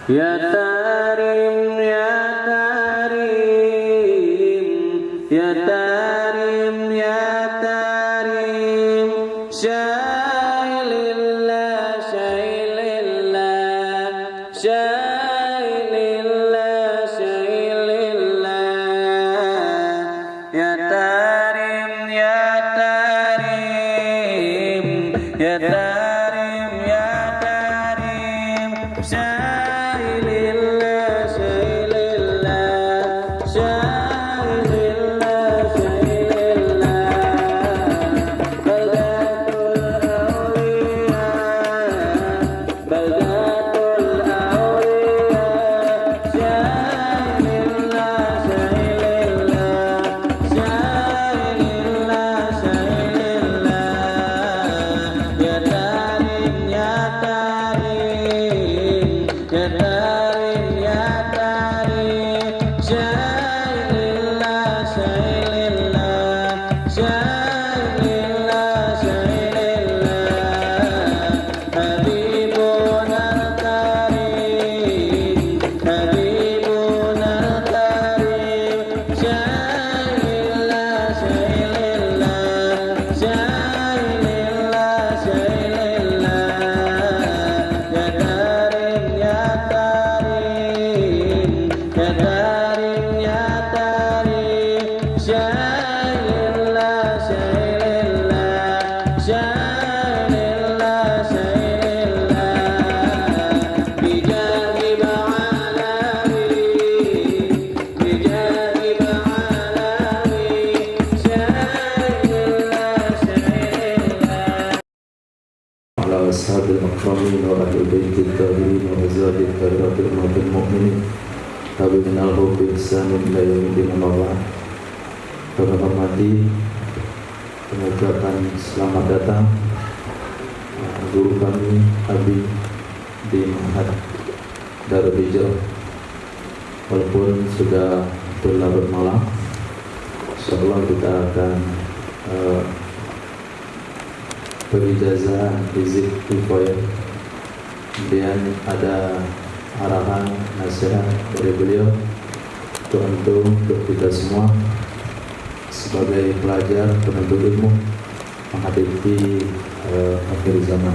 Ya Tarim, Ya Tarim, Ya Tarim, Ya Tarim, Syailillah, Syailillah, Syailillah, Syailillah. Ya Tarim, Ya Tarim, Ya Tarim, Ya Tarim, Syailillah, Syailillah, Syailillah, Syailillah. Baldatul awliya, Baldatul awliya, Syailillah, Syailillah, Syailillah, Syailillah. Ya Tarim, Ya Tarim, Ya Tarim, Ya Tarim, Syailillah, Syailillah, Syailillah, Syailillah. Habibun al-Karim, Habibun al-Karim, Syailillah, Syailillah, Syailillah, Syailillah. Ya Tarim, Ya Tarim, Ya Tarim, Ya Tarim, Syailillah, Syailillah, Syailillah, Syailillah. Bijahi ba'alawi, Bijahi ba'alawi, Syailillah, Syailillah. على أصحاب المكرمين وأهل بيت الطاهرين وأزواج الطاهرات أمهات المؤمنين tabi'in al-hub ihsan ila yaumil أما بعد. Kami hormati pengucapkan selamat datang guru kami Habib di Ma'had Darul Hijrah. Walaupun sudah berlarut malam, insyaallah kita akan berijazah fizik Kifayah. Kemudian ada arahan nasihat dari beliau untuk kita semua sebagai pelajar penuntut ilmu menghadapi akhir zaman.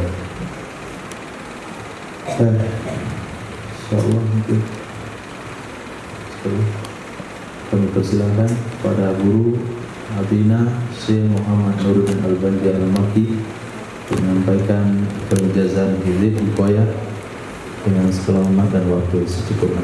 Insyaallah mungkin kami persilakan pada guru Abina Syekh Muhammad Nuruddin Al-Bandi Al-Makki menyampaikan penjelasan hidup Kifayah dengan selamat dan waktu secukupnya.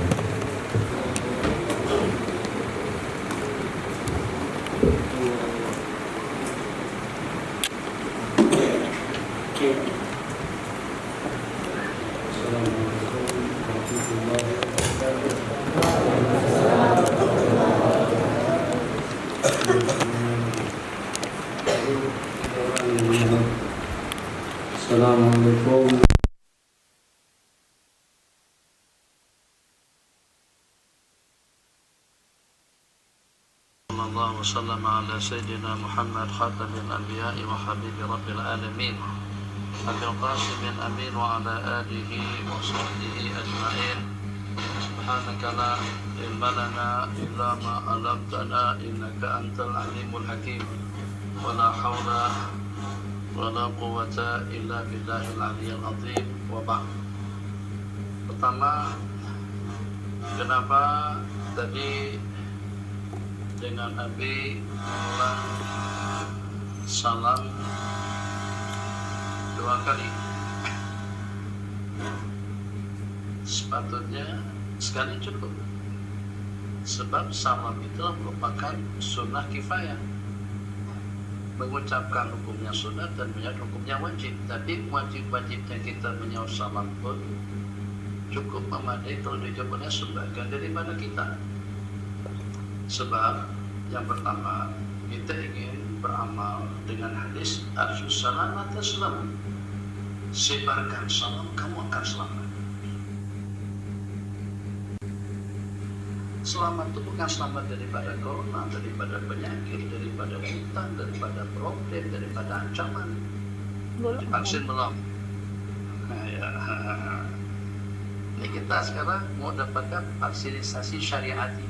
Assalamualaikum. Sallallahu wasallam ala sayyidina Muhammad khatamin anbiya'i wa habibi rabbil alamin Abil Qasim amin wa ala alihi wa sahbihi ajma'in. Subhanaka la ilma lana illa ma 'allamtana innaka antal alimul hakim. Wa la hawla wa la quwwata illa billahil aliyyil azim. Wa ba'd. Pertama, kenapa tadi dengan Nabi mengulang salam 2 kali? Sepatutnya sekali cukup, sebab salam itu merupakan sunnah kifayah. Mengucapkan hukumnya sunnah dan menjawab hukumnya wajib. Tapi wajib-wajibnya kita menjawab salam pun cukup memadai kalau dijawabnya sebagian daripada kita. Sebab yang pertama, kita ingin beramal dengan hadis Afshus salam wa taslam. Sebarkan salam, kamu akan selamat. Selamat itu bukan selamat daripada corona, daripada penyakit, daripada hutang, daripada problem, daripada ancaman. Vaksin belum? Ini kita sekarang mau dapatkan vaksinasi syariati.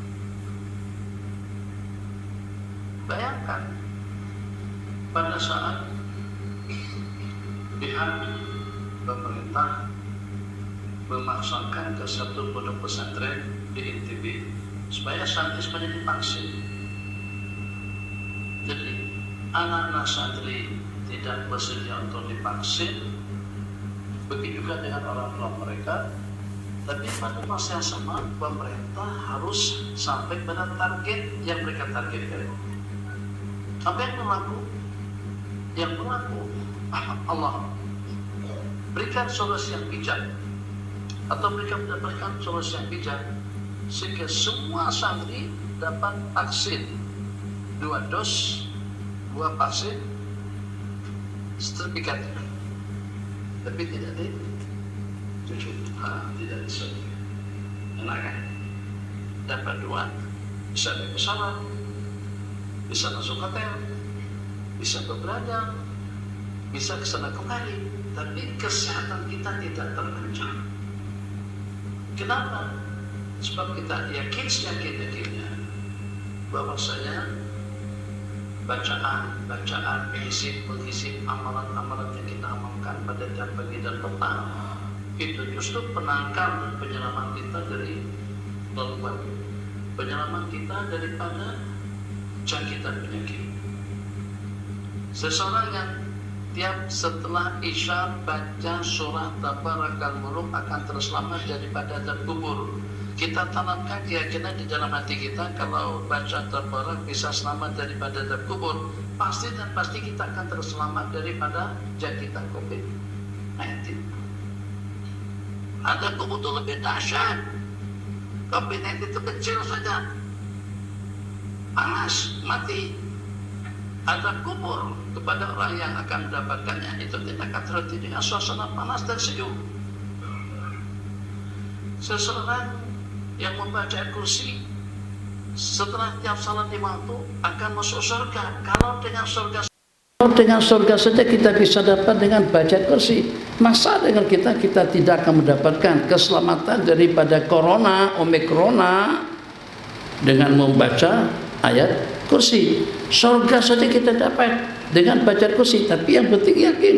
Bayangkan pada saat pihak pemerintah memaksakan ke satu pondok pesantren di NTB supaya santri semuanya divaksin. Jadi anak-anak santri tidak bersedia untuk divaksin, begitu juga dengan orang tua mereka. Tapi pada masa yang sama pemerintah harus sampai pada target yang mereka targetkan. Apa yang berlaku? Yang berlaku Allah berikan solusi yang bijak, atau mereka mendapatkan solusi yang bijak sehingga semua santri dapat vaksin 2 dos, 2 vaksin sertifikat, tapi tidak tidak disuntik. Enak kan? Dapat 2, bisa naik pesawat, bisa masuk hotel, bisa berbelanja, bisa kesana kemari, tapi kesehatan kita tidak terancam. Kenapa? Sebab kita yakin seyakin-yakinnya bahwasanya bacaan mengisi amalan-amalan yang kita amalkan pada jam pagi dan petang itu justru penangkal dan penyelamat kita dari laluan, penyelamat kita daripada jangkitan penyakit. Seseorang yang tiap setelah Isya baca surah Tabarakal Muluk akan terselamat daripada azab kubur. Kita tanamkan keyakinan di dalam hati kita, kalau baca Tabarak bisa selamat daripada azab kubur, pasti dan pasti kita akan terselamat daripada jangkitan COVID-19. Ada kubur itu lebih dahsyat. COVID-19 itu kecil saja, panas, mati. Ada kubur kepada orang yang akan mendapatkannya itu tidak akan terhenti dengan suasana panas dan sejuk. Seseorang yang membaca kursi setelah tiap salat 5 waktu akan masuk surga. Kalau dengan surga saja kita bisa dapat dengan baca kursi, masa dengan kita tidak akan mendapatkan keselamatan daripada corona, omikrona dengan membaca ayat kursi. Surga saja kita dapat dengan baca kursi, tapi yang penting yakin.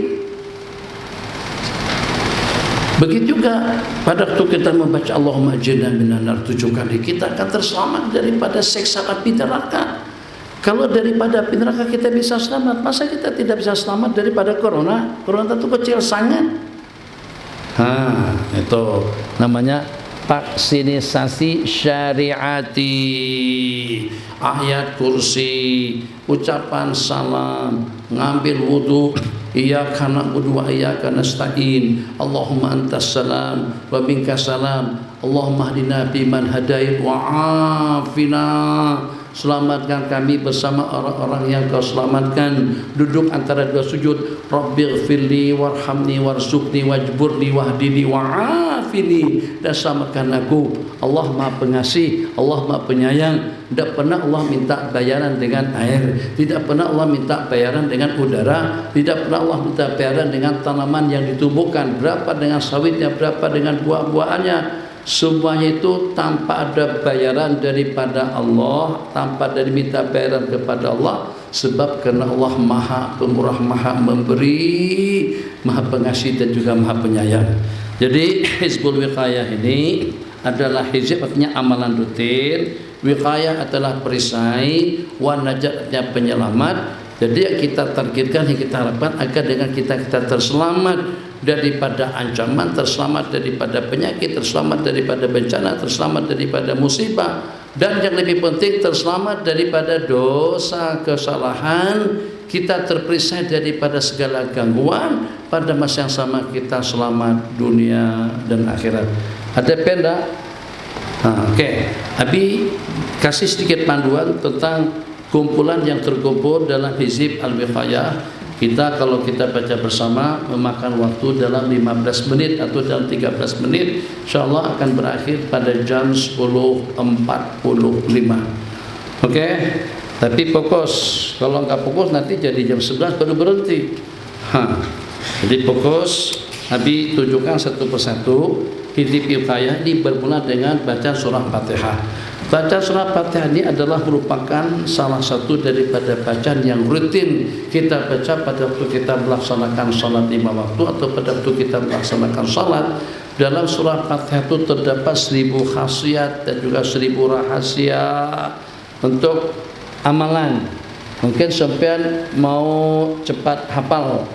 Begitu juga pada waktu kita membaca Allahumma ajirna minan nar 7 kali, kita akan terselamat daripada siksa api neraka. Kalau daripada api neraka kita bisa selamat, masa kita tidak bisa selamat daripada corona? Corona itu kecil sangat. Itu namanya vaksinasi syariati. Ayat kursi, ucapan salam, ngambil wudu, iyyaka na'budu wa iyyaka nasta'in, Allahumma antas salam wa minkas salam, Allahumma hdina biman hadait wa afina, selamatkan kami bersama orang-orang yang kau selamatkan. Duduk antara 2 sujud, rabbighfirli warhamni warzuqni wajburni wahdini wa'afini, dan selamatkan aku. Allah Maha Pengasih, Allah Maha Penyayang. Tidak pernah Allah minta bayaran dengan air, tidak pernah Allah minta bayaran dengan udara, tidak pernah Allah minta bayaran dengan tanaman yang ditumbuhkan, berapa dengan sawitnya, berapa dengan buah-buahannya. Semuanya itu tanpa ada bayaran daripada Allah, tanpa dari minta bayaran kepada Allah, sebab karena Allah Maha Pemurah, Maha Memberi, Maha Pengasih dan juga Maha Penyayang. Jadi Hizbul Wiqayah ini adalah hizib artinya amalan rutin, wiqayah adalah perisai, wan najat artinya penyelamat. Jadi yang kita targetkan, yang kita harapkan agar dengan kita terselamat daripada ancaman, terselamat daripada penyakit, terselamat daripada bencana, terselamat daripada musibah, dan yang lebih penting terselamat daripada dosa, kesalahan, kita terperisai daripada segala gangguan. Pada masa yang sama kita selamat dunia dan akhirat. Ada penda? Oke. Abi kasih sedikit panduan tentang kumpulan yang terkumpul dalam Hizib Al-Wiqayah. Kita kalau kita baca bersama memakan waktu dalam 15 menit atau dalam 13 menit, insyaallah akan berakhir pada jam 10.45. Oke? Tapi fokus. Kalau enggak fokus nanti jadi jam 11 baru berhenti. Jadi fokus. Abi tunjukkan satu persatu. hizib wiqayah ini bermula dengan baca surah Fatihah. Baca surah Fatihah ini adalah merupakan salah satu daripada bacaan yang rutin kita baca pada waktu kita melaksanakan salat 5 waktu atau pada waktu kita melaksanakan salat. Dalam surah Fatihah itu terdapat 1000 khasiat dan juga 1000 rahasia untuk amalan. Mungkin sampean mau cepat hafal,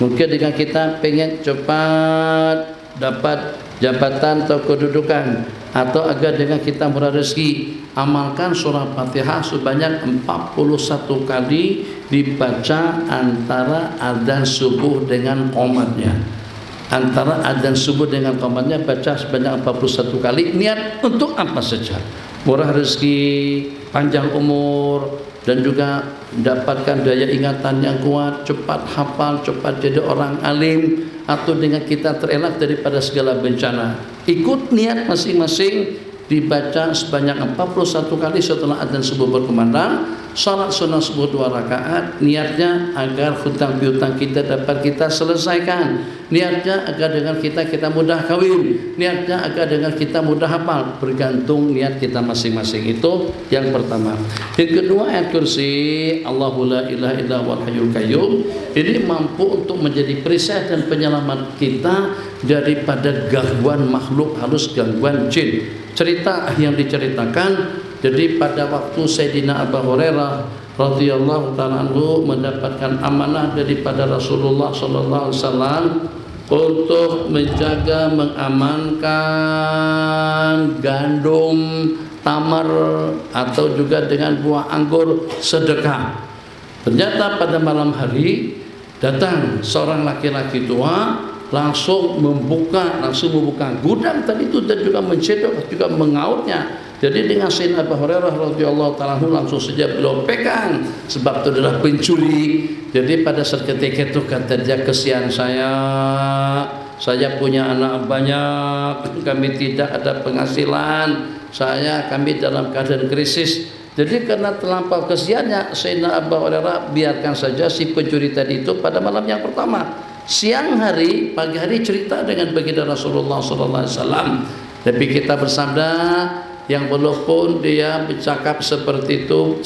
mungkin dengan kita pengen cepat dapat jabatan atau kedudukan, atau agar dengan kita murah rezeki, amalkan surah Fatihah sebanyak 41 kali dibaca antara adzan subuh dengan qomatnya. Antara adzan subuh dengan qomatnya baca sebanyak 41 kali. Niat untuk apa saja? Murah rezeki, panjang umur, dan juga mendapatkan daya ingatan yang kuat, cepat hafal, cepat jadi orang alim, atau dengan kita terelak daripada segala bencana. Ikut niat masing-masing, dibaca sebanyak 41 kali setelah adzan subuh berkumandang. Salat sunnah subuh 2 rakaat, niatnya agar hutang piutang kita dapat kita selesaikan, niatnya agar dengan kita mudah kawin, niatnya agar dengan kita mudah hafal. Bergantung niat kita masing-masing. Itu yang pertama. Yang kedua, ayat kursi Allahu la ilaha illa huwal hayyul qayyum ini mampu untuk menjadi perisai dan penyelamat kita daripada gangguan makhluk halus, gangguan jin. Cerita yang diceritakan, jadi pada waktu Sayyidina Abu Hurairah radhiyallahu ta'ala anhu mendapatkan amanah daripada Rasulullah sallallahu alaihi wasallam untuk menjaga, mengamankan gandum, tamar atau juga dengan buah anggur sedekah. Ternyata pada malam hari datang seorang laki-laki tua, langsung membuka gudang tadi itu dan juga mencedok, juga mengautnya. Jadi dengan Sayyidina Abu Hurairah radhiyallahu ta'ala langsung saja beliau pegang, sebab itu adalah pencuri. Jadi pada saat ketika itu kata dia, kesian saya punya anak banyak, kami tidak ada penghasilan, kami dalam keadaan krisis. Jadi karena terlampau kesiannya, Sayyidina Abu Hurairah biarkan saja si pencuri tadi itu pada malam yang pertama. Siang hari, pagi hari cerita dengan baginda Rasulullah sallallahu alaihi wasallam. Tapi kita bersabda, yang walaupun dia bercakap seperti itu,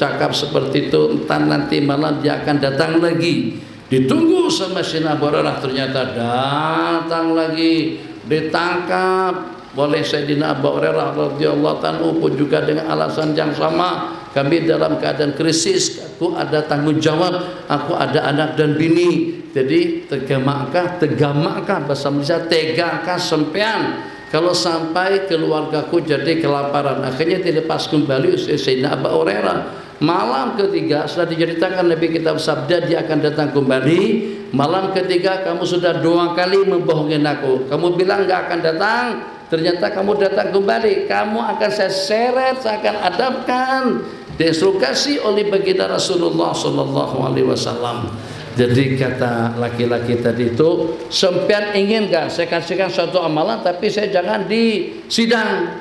entah nanti malam dia akan datang lagi. Ditunggu sama Sayyidina Abu Hurairah, ternyata datang lagi, ditangkap oleh Sayyidina Abu Hurairah radhiyallahu ta'ala pun juga dengan alasan yang sama. Kami dalam keadaan krisis, aku ada tanggung jawab, aku ada anak dan bini. Jadi tegamakkah bahasa Malaysia, tegakah sempean kalau sampai keluargaku jadi kelaparan. Akhirnya dilepas kembali Sayyidina Abu Hurairah. Malam ketiga setelah diceritakan Nabi kita bersabda dia akan datang kembali. Malam ketiga, kamu sudah 2 kali membohongin aku. Kamu bilang gak akan datang, ternyata kamu datang kembali. Kamu akan saya seret, saya akan adabkan. Diinstruksi oleh baginda Rasulullah sallallahu alaihi wasallam. Jadi kata laki-laki tadi itu, sempian ingin gak saya kasihkan suatu amalan, tapi saya jangan di sidang.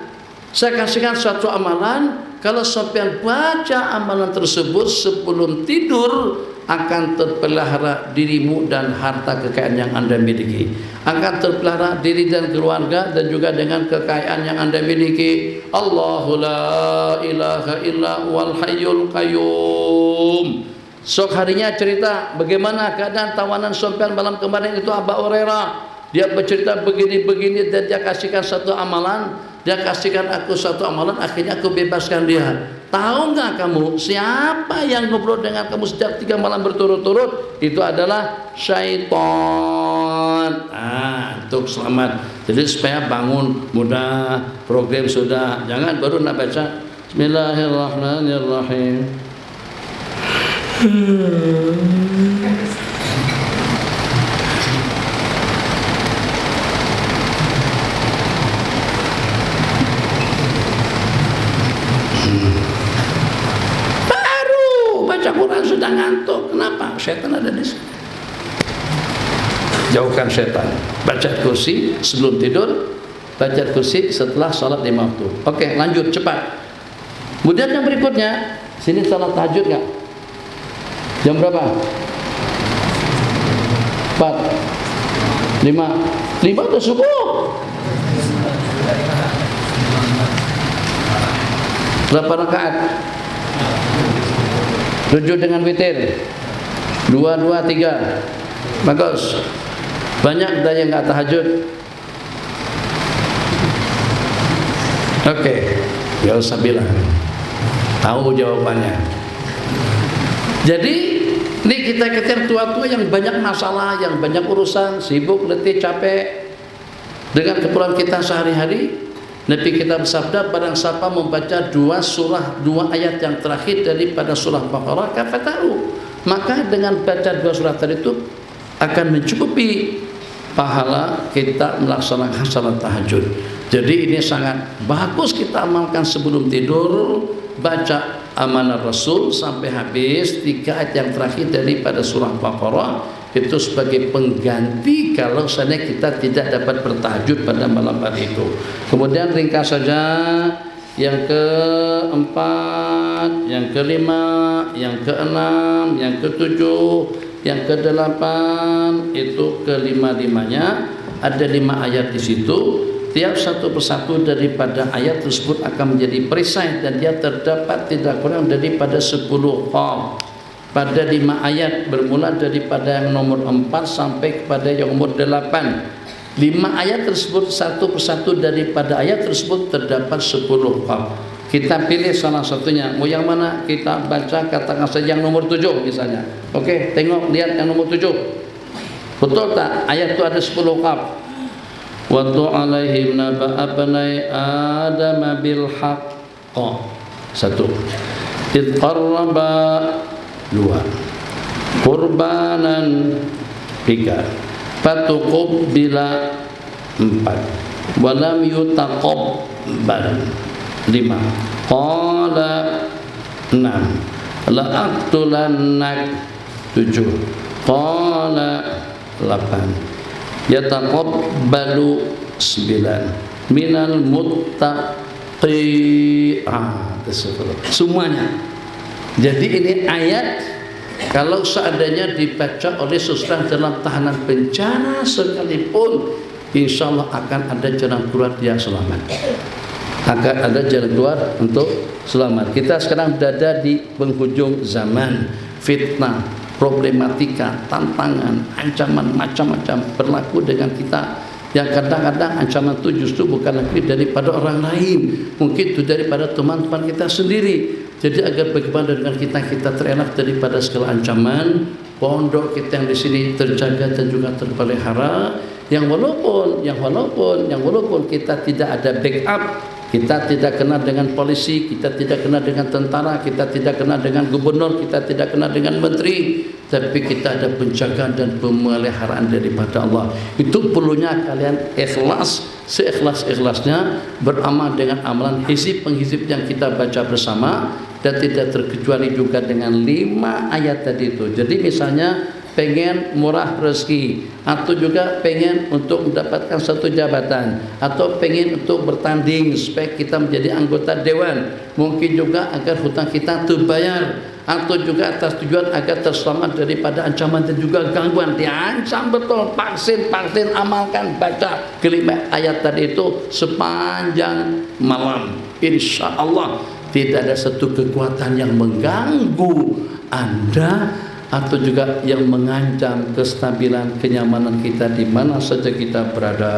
Saya kasihkan suatu amalan, kalau sempian baca amalan tersebut sebelum tidur, akan terpelihara dirimu dan harta kekayaan yang Anda miliki. Akan terpelihara diri dan keluarga dan juga dengan kekayaan yang Anda miliki. Allahu la ilaha illa huwal hayyul qayyum. Sok harinya cerita bagaimana keadaan tawanan sampean malam kemarin itu Abu Hurairah. Dia bercerita begini-begini dan dia kasihkan satu amalan, dia kasihkan aku satu amalan, akhirnya aku bebaskan dia. Tahu nggak kamu siapa yang ngobrol dengan kamu sejak 3 malam berturut-turut? Itu adalah syaitan. Untuk selamat. Jadi supaya bangun mudah, program sudah, jangan baru nak baca Bismillahirrahmanirrahim. Baru baca Quran sudah ngantuk. Kenapa? Setan ada di sini. Jauhkan setan. Baca kursi sebelum tidur, baca kursi setelah sholat 5 waktu. Oke, lanjut cepat. Kemudian yang berikutnya, sini sholat tahajud nggak? Jam berapa? 4, 5 udah subuh. Berapa rakaat? 7 dengan witir. 2, 2, 3. Bagus. Banyak dah yang enggak tahajud. Oke, enggak usah bilang. Tahu jawabannya. Jadi ini kita tua-tua yang banyak masalah, yang banyak urusan, sibuk, letih, capek dengan keperluan kita sehari-hari. Nabi kita bersabda, barang siapa membaca 2 ayat yang terakhir daripada surah Baqarah, kafatahu, maka dengan baca 2 surah tadi itu akan mencukupi pahala kita melaksanakan salat tahajud. Jadi ini sangat bagus kita amalkan sebelum tidur, baca amanah Rasul sampai habis 3 ayat yang terakhir daripada surah Baqarah. Itu sebagai pengganti kalau seandainya kita tidak dapat bertahajud pada malam hari itu. Kemudian ringkas saja yang keempat, yang kelima, yang keenam, yang ketujuh, yang kedelapan, itu kelima-limanya ada 5 ayat di situ. Tiap satu persatu daripada ayat tersebut akan menjadi perisai dan dia terdapat tidak kurang daripada 10 qaf. Pada 5 ayat bermula daripada yang nomor 4 sampai kepada yang nomor 8. 5 ayat tersebut satu persatu daripada ayat tersebut terdapat 10 qaf. Kita pilih salah satunya. Mau yang mana? Kita baca katakan saja yang nomor 7 misalnya. Oke, tengok lihat yang nomor 7. Betul tak? Ayat itu ada 10 qaf. Watlu alaihim naba abnai Adam bil haqq. 1. Idh qarraba 2. Qurbanan 3. Fatuqabbila 4. Walam yutaqabbal 5. Qala 6. La'aqtulannak 7. Qala 8. Yataqabbalu 9. Minal muttaqi. Semuanya. Jadi ini ayat kalau seandainya dibaca oleh seseorang dalam tahanan bencana sekalipun, insya Allah akan ada jalan keluar dia selamat. Akan ada jalan keluar untuk selamat. Kita sekarang berada di penghujung zaman, fitnah, problematika, tantangan, ancaman macam-macam berlaku dengan kita. Yang kadang-kadang ancaman itu justru bukan lagi daripada orang lain, mungkin itu daripada teman-teman kita sendiri. Jadi agar bagaimana dengan kita terenak daripada segala ancaman, pondok kita yang di sini terjaga dan juga terpelihara. Yang walaupun kita tidak ada backup, kita tidak kenal dengan polisi, kita tidak kenal dengan tentara, kita tidak kenal dengan gubernur, kita tidak kenal dengan menteri, tapi kita ada penjagaan dan pemeliharaan daripada Allah. Itu perlunya kalian ikhlas, seikhlas-ikhlasnya beramal dengan amalan hizib-penghizib yang kita baca bersama, dan tidak terkecuali juga dengan 5 ayat tadi itu. Jadi misalnya pengen murah rezeki, atau juga pengen untuk mendapatkan satu jabatan, atau pengen untuk bertanding supaya kita menjadi anggota dewan, mungkin juga agar hutang kita terbayar, atau juga atas tujuan agar terselamat daripada ancaman dan juga gangguan. Diancam betul, vaksin, amalkan, baca kelima ayat tadi itu sepanjang malam. Insya Allah tidak ada satu kekuatan yang mengganggu Anda atau juga yang mengancam kestabilan kenyamanan kita di mana saja kita berada.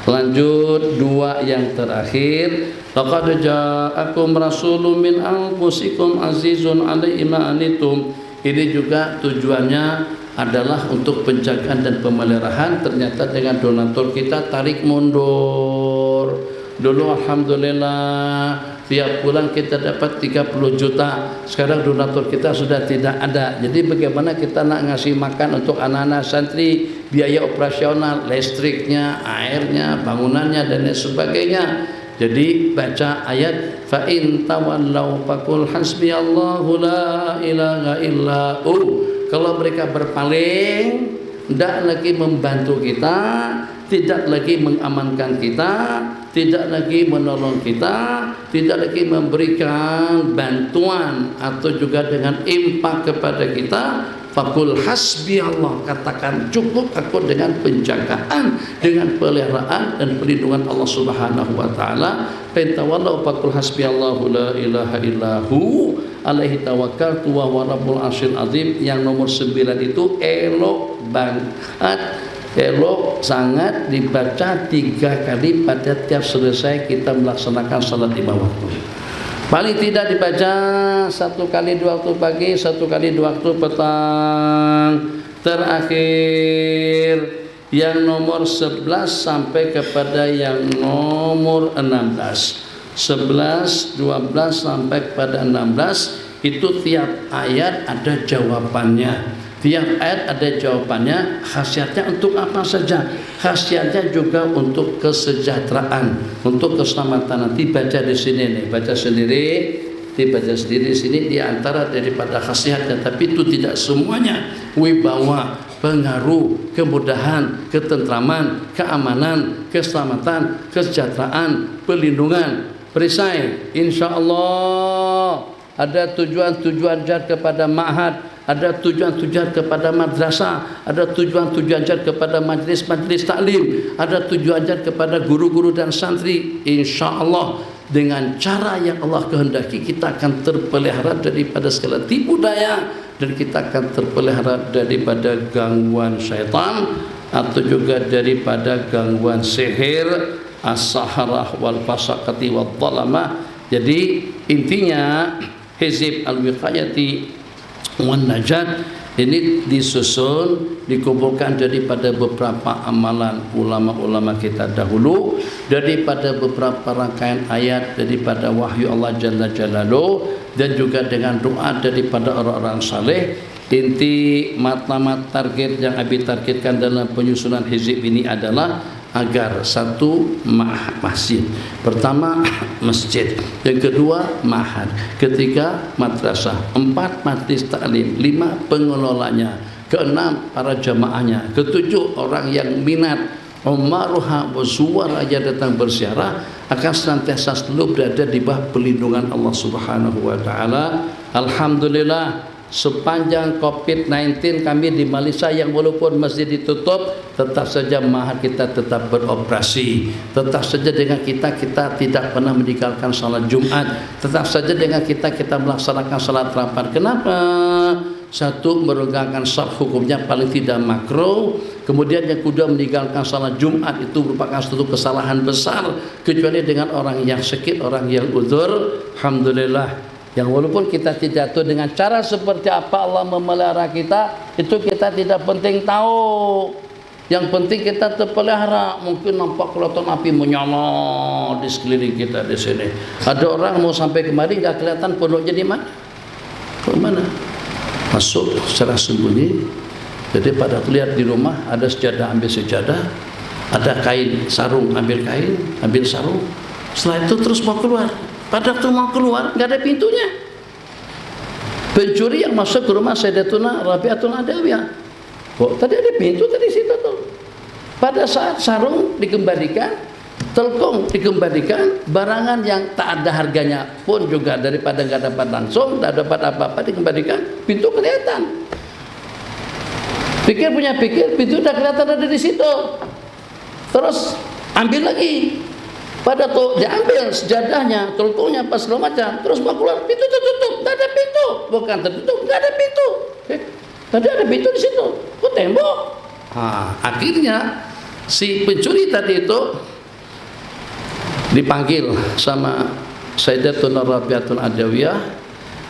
Lanjut 2 yang terakhir. Laqad ja'akum rasulun min anfusikum azizun 'alaihi ma anittum. Ini juga tujuannya adalah untuk penjagaan dan pemeliharaan. Ternyata dengan donatur kita tarik mundur. Dulu alhamdulillah tiap bulan kita dapat 30 juta. Sekarang donatur kita sudah tidak ada. Jadi bagaimana kita nak ngasih makan untuk anak-anak santri, biaya operasional, listriknya, airnya, bangunannya dan lain sebagainya. Jadi baca ayat fa in tawallaw faqul hasbiyallahu la ilaha illa hu. Kalau mereka berpaling, tidak lagi membantu kita, tidak lagi mengamankan kita, tidak lagi menolong kita, tidak lagi memberikan bantuan atau juga dengan impak kepada kita, faqul hasbi Allah, katakan cukup aku dengan penjagaan, dengan peliharaan dan perlindungan Allah Subhanahu wa taala. Pentawallahu faqul hasbi Allahu la ilaha illahu alaihi tawakkaltu wa huwa rabbul arsyil azim. Yang nomor 9 itu elok banget, elok sangat dibaca 3 kali pada tiap selesai kita melaksanakan salat 5 waktu. Paling tidak dibaca 1 kali 2 waktu pagi, 1 kali 2 waktu petang. Terakhir yang nomor 11 sampai kepada yang nomor 16. 11, 12 sampai kepada 16 itu tiap ayat ada jawabannya. Tiap ayat ada jawabannya. Khasiatnya untuk apa saja? Khasiatnya juga untuk kesejahteraan, untuk keselamatan. Nanti baca di sini nih, baca sendiri, dibaca sendiri di sini di antara daripada khasiatnya. Tapi itu tidak semuanya wibawa, pengaruh, kemudahan, ketentraman, keamanan, keselamatan, kesejahteraan, perlindungan. Perisai, insya Allah ada tujuan-tujuan jar kepada ma'had, ada tujuan-tujuan kepada madrasah, ada tujuan-tujuan jar kepada majlis-majlis taklim, ada tujuan jar kepada guru-guru dan santri. Insya Allah dengan cara yang Allah kehendaki kita akan terpelihara daripada segala tipu daya, dan kita akan terpelihara daripada gangguan syaitan atau juga daripada gangguan sihir, as-saharah wal fasaqati wal dhalamah. Jadi intinya Hizib al-Wiqayati wan Najat ini disusun, dikumpulkan daripada beberapa amalan ulama-ulama kita dahulu, daripada beberapa rangkaian ayat daripada wahyu Allah Jalla Jalaluhu, dan juga dengan doa daripada orang-orang saleh. Inti matlamat target yang Abi targetkan dalam penyusunan hizib ini adalah agar 1 masjid, pertama masjid, yang kedua ma'had, ketiga madrasah, 4 majlis taklim, 5 pengelolanya, ke-6 para jamaahnya, ke-7 orang yang minat umaruha wa zuwara yang datang berziarah akan senantiasa selalu berada di bawah perlindungan Allah Subhanahu wa taala. Alhamdulillah, sepanjang COVID-19 kami di Malaysia yang walaupun masjid ditutup, tetap saja ma'had kita tetap beroperasi. Tetap saja dengan kita tidak pernah meninggalkan salat Jumat. Tetap saja dengan kita melaksanakan salat rapat. Kenapa? 1, meregangkan saf hukumnya paling tidak makruh. Kemudian yang kedua, meninggalkan salat Jumat itu merupakan suatu kesalahan besar, kecuali dengan orang yang sakit, orang yang uzur. Alhamdulillah, yang walaupun kita tidak tahu dengan cara seperti apa Allah memelihara kita, itu kita tidak penting tahu. Yang penting kita terpelihara. Mungkin nampak kelihatan api menyala di sekeliling kita di sini. Ada orang mau sampai kemari nggak kelihatan pondoknya di mana? Ke mana? Masuk secara sembunyi. Jadi pada lihat di rumah ada sejadah, ambil sejadah, ada kain sarung, ambil kain, ambil sarung. Setelah itu terus mau keluar. Pada waktu mau keluar nggak ada pintunya. Pencuri yang masuk ke rumah Sayyidatuna Rabi'atul Adawiyah, oh, tadi ada pintu tadi situ tuh. Pada saat sarung dikembalikan, telkung dikembalikan, barangan yang tak ada harganya pun juga daripada nggak dapat langsung, tak dapat apa-apa dikembalikan, pintu kelihatan. Pikir pintu udah kelihatan ada di situ. Terus ambil lagi. Pada tuh diambil sejadahnya, telkungnya, pas segala macam, terus mau keluar, pintu tertutup, nggak ada pintu, bukan tertutup, nggak ada pintu. Tadi ada pintu di situ, kok tembok? Akhirnya si pencuri tadi itu dipanggil sama Sayyidatuna Rabi'atul Adawiyah.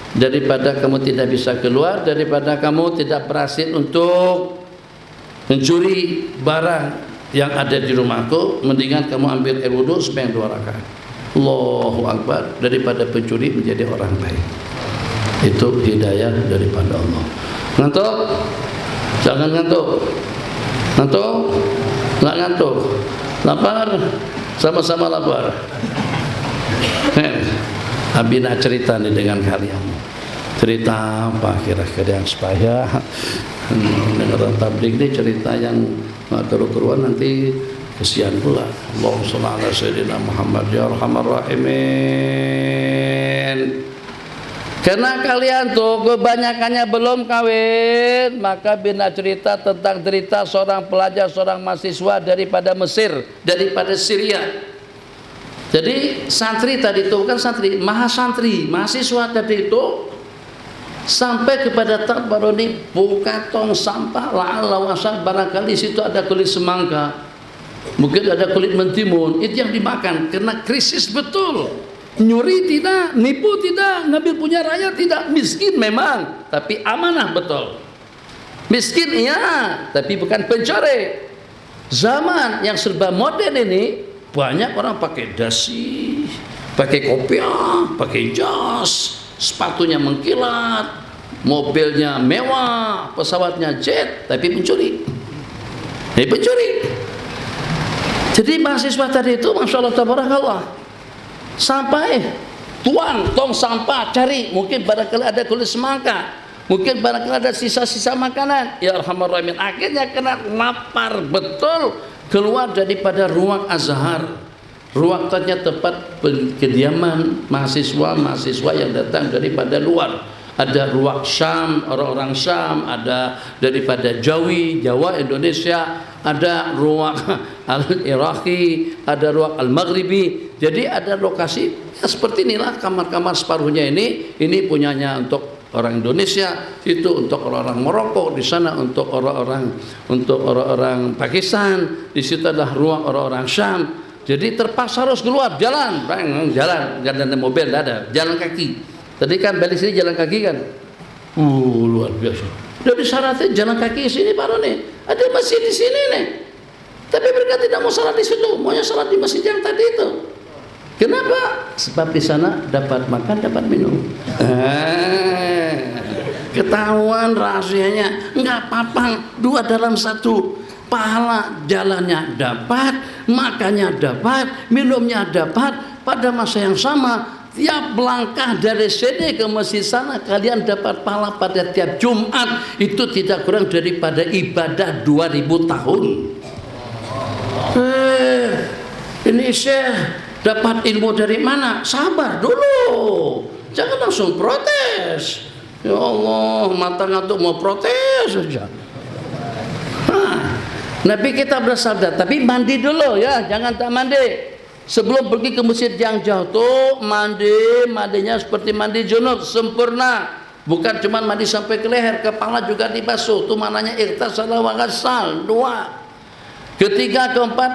Daripada kamu tidak bisa keluar, daripada kamu tidak berhasil untuk mencuri barang yang ada di rumahku, mendingan kamu ambil air wudu sembahyang 2 rakaat. Allahu Akbar. Daripada pencuri menjadi orang baik. Itu hidayah daripada Allah. Ngantuk? Jangan ngantuk. Ngantuk? Nggak ngantuk. Lapar? Sama-sama lapar. Abi nak cerita nih dengan kalian. Cerita apa kira-kira yang supaya dengar tabligh ini cerita yang keruan nanti Kesian pula. Allahumma shalli ala sayyidina Muhammad ya arhamar rahimin. Karena kalian tuh kebanyakannya belum kawin, maka bina cerita tentang cerita seorang pelajar, seorang mahasiswa daripada Mesir, daripada Syria. Jadi santri tadi itu bukan santri, mahasiswa tadi itu sampai kepada Tabarani buka tong sampah la'alla wasal, barangkali situ ada kulit semangka, mungkin ada kulit mentimun, itu yang dimakan karena krisis betul. Nyuri tidak, nipu tidak, ngambil punya rakyat tidak, miskin memang, tapi amanah betul. Miskin iya, tapi bukan pencuri. Zaman yang serba modern ini banyak orang pakai dasi, pakai kopiah, pakai jas, sepatunya mengkilat, mobilnya mewah, pesawatnya jet, tapi pencuri. Pencuri. Jadi mahasiswa tadi itu, masya Allah tabarakallah, sampai tuang tong sampah, cari, mungkin barangkali ada kulit semangka, mungkin barangkali ada sisa-sisa makanan, ya arhamar rahimin. Akhirnya kena lapar betul, keluar daripada ruang Azhar. Ruang tanya tempat kediaman mahasiswa yang datang daripada luar. Ada ruang Syam, orang-orang Syam, ada daripada Jawa, Indonesia, ada ruang Al-Iraqi, ada ruang Al-Maghribi. Jadi ada lokasi ya, seperti inilah kamar-kamar separuhnya ini punyanya untuk orang Indonesia, itu untuk orang-orang Maroko, di sana untuk orang-orang Pakistan, di situ adalah ruang orang-orang Syam. Jadi terpaksa harus keluar jalan, nggak ada mobil, nggak ada, jalan kaki. Tadi kan balik sini jalan kaki kan, luar biasa. Dari syaratnya jalan kaki sini Pak nih, ada masjid di sini nih. Tapi mereka tidak mau salat di situ, maunya salat di masjid yang tadi itu. Kenapa? Sebab di sana dapat makan, dapat minum. Ketahuan rahasianya, nggak apa-apa, 2 dalam 1. Pahala jalannya dapat, makannya dapat, minumnya dapat. Pada masa yang sama, tiap langkah dari sini ke masjid sana kalian dapat pahala pada tiap Jumat. Itu tidak kurang daripada ibadah 2000 tahun. Ini Syekh dapat ilmu dari mana? Sabar dulu, jangan langsung protes. Ya Allah, mata ngantuk mau protes saja. Nabi kita bersabda, tapi mandi dulu ya, jangan tak mandi. Sebelum pergi ke masjid yang jauh tuh mandinya seperti mandi junub sempurna. Bukan cuma mandi sampai ke leher, kepala juga dibasuh. Itu maknanya ightasala wa ghassal, 2. Ketiga, keempat,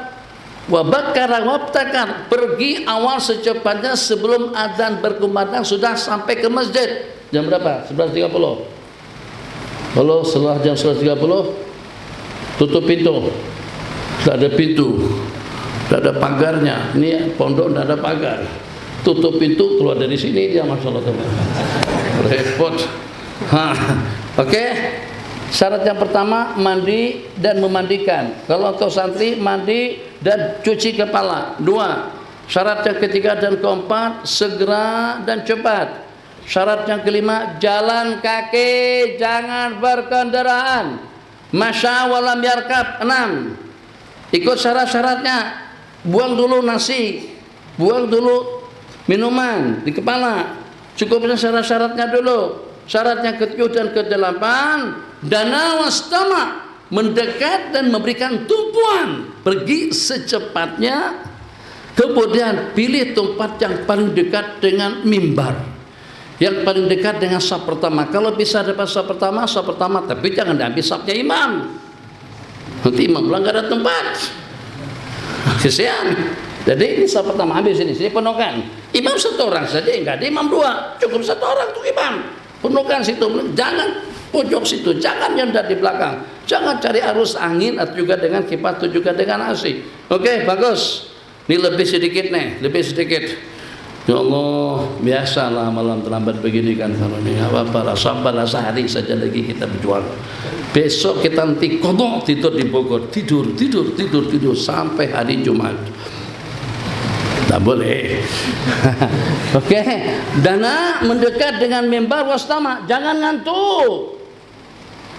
wa bakkara wabtakar, pergi awal secepatnya sebelum adzan berkumandang sudah sampai ke masjid. Jam berapa? 11.30. Kalau setelah jam 11.30 tutup pintu. Tidak ada pintu, tidak ada pagarnya. Ini pondok tidak ada pagar. Tutup pintu, keluar dari sini dia, masya Allah, repot. Oke. Syarat yang pertama mandi dan memandikan. Kalau untuk santri mandi dan cuci kepala. 2. Syarat yang ketiga dan keempat segera dan cepat. Syarat yang kelima jalan kaki, jangan berkendaraan. Masya walam yarkab. 6. Ikut syarat-syaratnya. Buang dulu nasi, buang dulu minuman di kepala. Cukupnya syarat-syaratnya dulu. Syarat yang ke-7 dan ke-8, dana wastama, mendekat dan memberikan tumpuan. Pergi secepatnya. Kemudian pilih tempat yang paling dekat dengan mimbar, yang paling dekat dengan saf pertama. Kalau bisa dapat saf pertama, tapi jangan diambil safnya imam. Nanti imam bilang nggak ada tempat, kesian. Jadi ini saf pertama, ambil sini penuhkan. Imam 1 orang saja, enggak ada imam 2, cukup 1 orang tuh imam. Penuhkan situ, jangan pojok situ, jangan yang di belakang, jangan cari arus angin atau juga dengan kipas atau juga dengan AC. Oke, bagus. Ini lebih sedikit nih, lebih sedikit. Ya Allah, biasalah malam terlambat begini kan, kalau ini apa-apa, sabarlah sehari saja lagi kita berjuang. Besok kita nanti kodok tidur di Bogor, tidur sampai hari Jumat. Tak boleh. Oke. Dana mendekat dengan mimbar wastama, jangan ngantuk.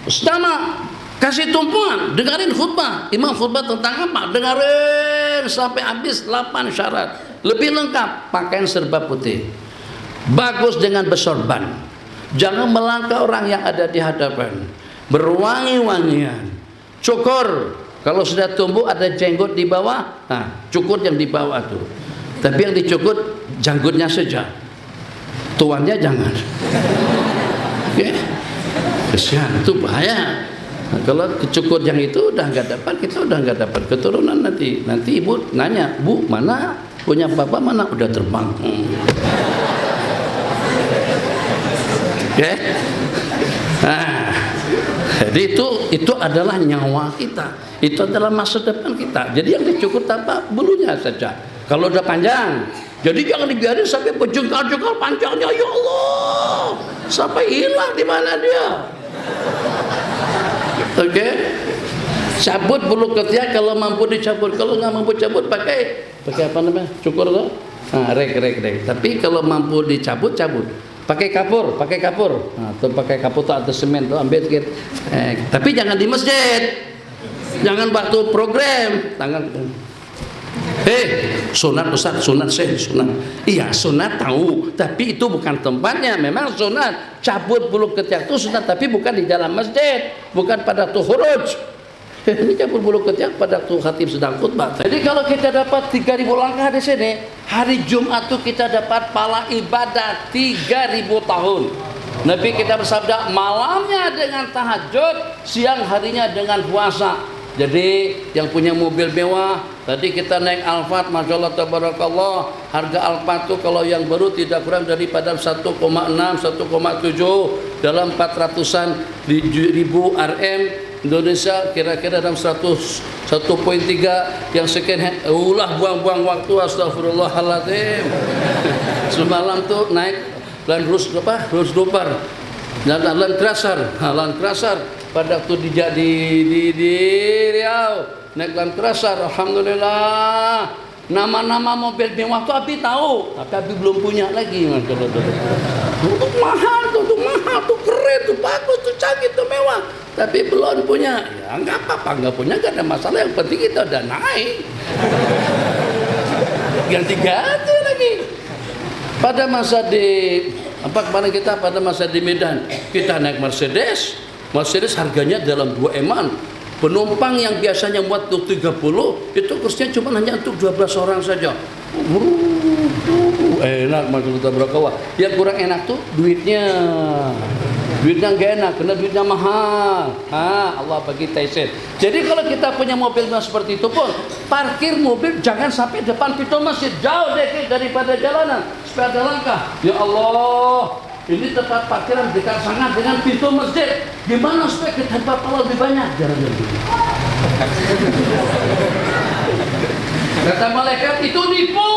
Wastama, Kasih tumpuan, dengerin khutbah. Imam khutbah tentang apa? Dengerin sampai habis 8 syarat. Lebih lengkap, pakaian serba putih. Bagus dengan bersorban. Jangan melangkah orang yang ada di hadapan. Berwangi-wangian. Cukur. Kalau sudah tumbuh ada jenggot di bawah, nah, cukur yang di bawah tuh. Tapi yang dicukur janggutnya saja. Tuannya jangan. Oke? Kesian, itu bahaya. Nah, kalau kecukur yang itu udah nggak dapat, kita udah nggak dapat keturunan nanti. Nanti ibu nanya, Bu, mana punya bapak mana udah terbang. Oke? Nah, jadi itu adalah nyawa kita. Itu adalah masa depan kita. Jadi yang dicukur apa? Bulunya saja. Kalau udah panjang, jadi jangan dibiarin sampai berjengkal-jengkal panjangnya. Ya Allah, sampai hilang di mana dia. Oke, cabut bulu ketiak kalau mampu dicabut. Kalau nggak mampu cabut pakai apa namanya? Cukur loh. Nah, rek. Tapi kalau mampu dicabut, cabut. Pakai kapur. Nah, tuh pakai kapur tuh atau semen tuh ambil sedikit. Tapi jangan di masjid. Jangan waktu program. Tangan. Sunat Ustaz, sunat Syekh, sunat. Iya, sunat tahu, tapi itu bukan tempatnya. Memang sunat cabut bulu ketiak itu sunat, tapi bukan di dalam masjid, bukan pada tuhuruj. Ini cabut bulu ketiak pada tuh khatib sedang khutbah. Jadi kalau kita dapat 3.000 langkah di sini, hari Jumat itu kita dapat pahala ibadah 3.000 tahun. Nabi kita bersabda, malamnya dengan tahajud, siang harinya dengan puasa. Jadi yang punya mobil mewah, tadi kita naik Alphard, Masya Allah tabarakallah, harga Alphard itu kalau yang baru tidak kurang daripada 1,6, 1,7 dalam 400-an ribu RM. Indonesia kira-kira dalam 101.3 yang second hand. Buang-buang waktu, astagfirullahaladzim. Semalam tuh naik Land Rover dan Land Cruiser pada waktu di Riau naik Land Cruiser, alhamdulillah. Nama-nama mobil mewah tuh Abi tahu, tapi Abi belum punya lagi. Itu mahal tuh, keren tuh, bagus tuh, canggih tuh, mewah, tapi belum punya. Ya nggak apa-apa, nggak punya nggak ada masalah, yang penting kita udah naik. Ganti-ganti lagi. Pada masa di Medan kita naik Mercedes harganya dalam 2 eman. Penumpang yang biasanya muat untuk 30 itu kursinya cuma hanya untuk 12 orang saja. Enak, maksudnya berapa. Yang kurang enak tuh duitnya nggak enak karena duitnya mahal. Allah bagi taisir. Jadi kalau kita punya mobil seperti itu pun, parkir mobil jangan sampai depan pintu masjid, jauh deh daripada jalanan supaya ada langkah. Ya Allah, ini tempat parkiran dekat sangat dengan pintu masjid. Gimana supaya kita dapat pahala lebih banyak? Jangan gitu. Kata malaikat itu nipu.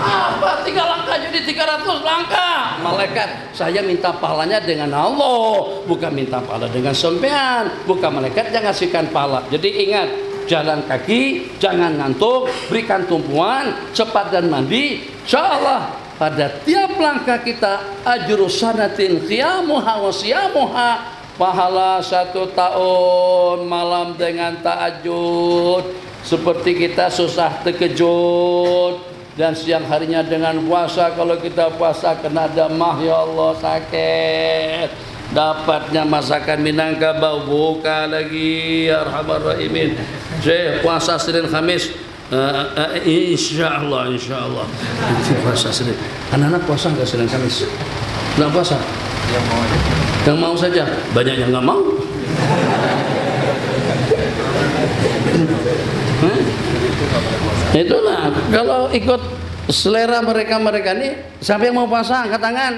Apa 3 langkah jadi 300 langkah? Malaikat, saya minta pahalanya dengan Allah, bukan minta pahala dengan sampean. Bukan malaikat yang ngasihkan pahala. Jadi ingat, jalan kaki, jangan ngantuk, berikan tumpuan, cepat dan mandi. Insyaallah pada tiap langkah kita ajru sanatin qiyamuha wa siyamuha, pahala 1 tahun malam dengan tahajud. Seperti kita susah terkejut, dan siang harinya dengan puasa. Kalau kita puasa kena damah, ya Allah sakit. Dapatnya masakan Minangkabau, buka lagi, ya Arhamar Rahimin. Saya puasa Senin Kamis. Insya Allah. Puasa Senin. Anak-anak puasa nggak Senin Kamis? Nggak puasa? Yang mau saja. Banyak yang nggak mau. Itulah kalau ikut selera mereka ini. Siapa yang mau puasa angkat tangan.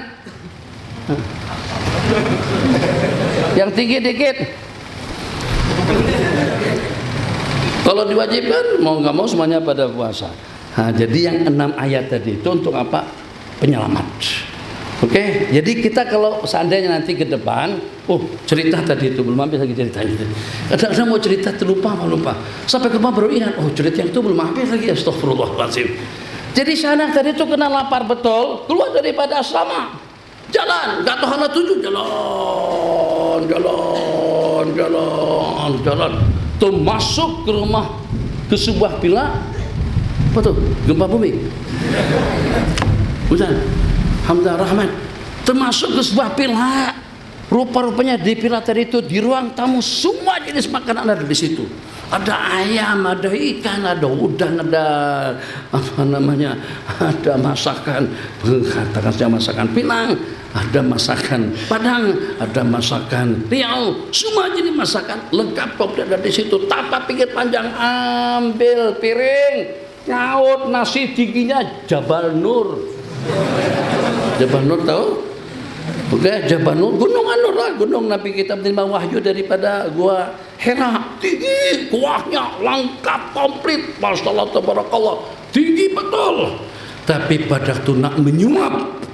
Yang tinggi dikit. Kalau diwajibkan mau nggak mau semuanya pada puasa. Jadi yang 6 ayat tadi itu untuk apa? Penyelamat. Oke, jadi kita kalau seandainya nanti ke depan, cerita tadi itu belum habis lagi ceritanya. Kadang-kadang mau cerita terlupa. Sampai ke depan baru ingat, cerita yang itu belum habis lagi. Astagfirullahaladzim. Jadi sana tadi itu kena lapar betul, keluar daripada asrama, jalan, nggak tahu hana tujuh, jalan. jalan. Tuh masuk ke rumah, ke sebuah villa. Apa tuh? Gempa bumi? Bukan. Hamzah Rahman. Termasuk ke sebuah villa. Rupa-rupanya di villa tadi itu di ruang tamu semua jenis makanan ada di situ. Ada ayam, ada ikan, ada udang, ada apa namanya, ada masakan, katakan saja masakan Pinang, ada masakan Padang, ada masakan Riau, semua jenis masakan lengkap komplit ada di situ. Tanpa pikir panjang, ambil piring, nyaut nasi tingginya Jabal Nur. Jabal Nur tahu? Oke, Jabal Nur, Gunung An-Nur lah, gunung Nabi kita menerima wahyu daripada gua Hira, tinggi, kuahnya lengkap komplit, Masya Allah, tabarakallah, tinggi betul. Tapi pada waktu nak menyuap,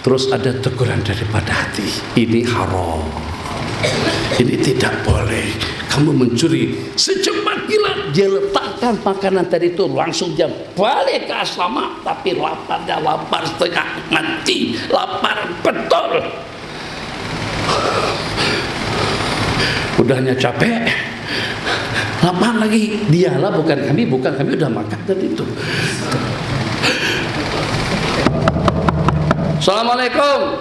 terus ada teguran daripada hati, ini haram, ini tidak boleh. Kamu mencuri, secepat kilat dia letakkan makanan tadi itu, langsung dia balik ke asrama, tapi laparnya lapar setengah mati, lapar betul. Udahnya capek, lapar lagi, dialah bukan kami udah makan tadi itu. Assalamualaikum.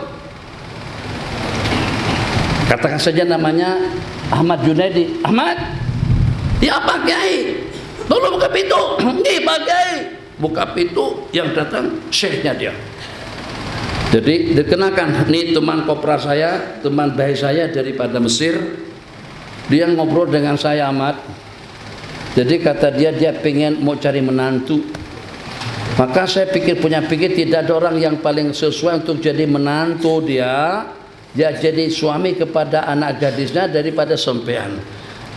Katakan saja namanya Ahmad Junaidi. Ahmad, ya Pak Kiai, tolong buka pintu. Nih Pak Kiai, buka pintu, yang datang syekhnya dia. Jadi dikenakan, nih teman kopra saya, teman baik saya daripada Mesir. Dia ngobrol dengan saya Ahmad. Jadi kata dia pengen mau cari menantu. Maka saya punya pikir tidak ada orang yang paling sesuai untuk jadi menantu dia jadi suami kepada anak gadisnya daripada sampean.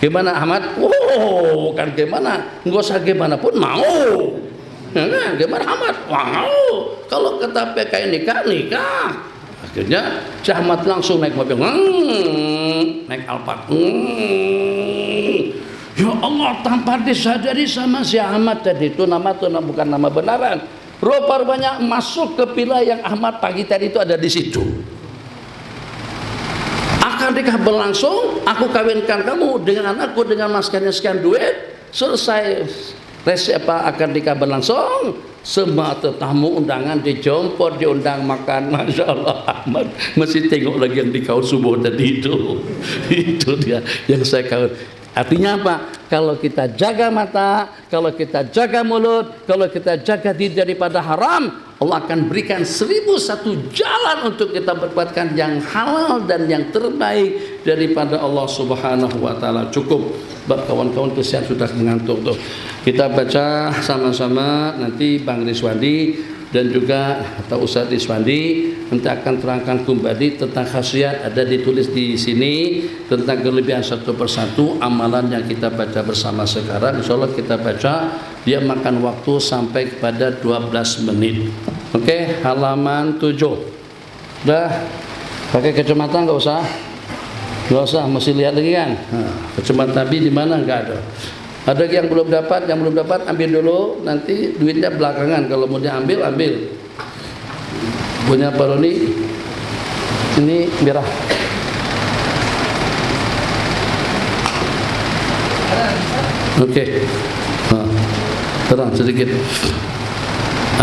Gimana Ahmad? Oh, kan gimana? Nggak usah gimana pun mau. Nah, gimana Ahmad? Mau. Kalau kata PKI nikah. Akhirnya si Ahmad langsung naik mobil, naik Alphard. Ya Allah, tanpa disadari sama si Ahmad tadi itu nama itu bukan nama benaran. Rupanya masuk ke villa yang Ahmad pagi tadi itu ada di situ. Akad nikah berlangsung, aku kawinkan kamu dengan anakku dengan mas sekian duit. Selesai akad nikah berlangsung, semua tetamu undangan dijompor, diundang makan. Masya Allah, Ahmad masih tengok lagi yang di kaum subuh tadi itu. Itu dia yang saya kawin. Artinya apa? Kalau kita jaga mata, kalau kita jaga mulut, kalau kita jaga diri daripada haram, Allah akan berikan 1001 jalan untuk kita berbuatkan yang halal dan yang terbaik daripada Allah Subhanahu wa taala. Cukup, kawan-kawan kesian sudah mengantuk tuh. Kita baca sama-sama, nanti Bang Riswandi dan juga atau Ustaz Riswandi nanti akan terangkan kembali tentang khasiat, ada ditulis di sini tentang kelebihan satu persatu amalan yang kita baca bersama sekarang. Insyaallah kita baca, dia makan waktu sampai kepada 12 menit. Oke, halaman 7. Udah pakai kacamata nggak usah, masih lihat lagi kan? Nah, kacamata Nabi di mana? Nggak ada. Ada yang belum dapat, ambil dulu, nanti duitnya belakangan. Kalau mau diambil, ambil. Punya Pak Roni, ini merah. Oke. Nah, terang sedikit.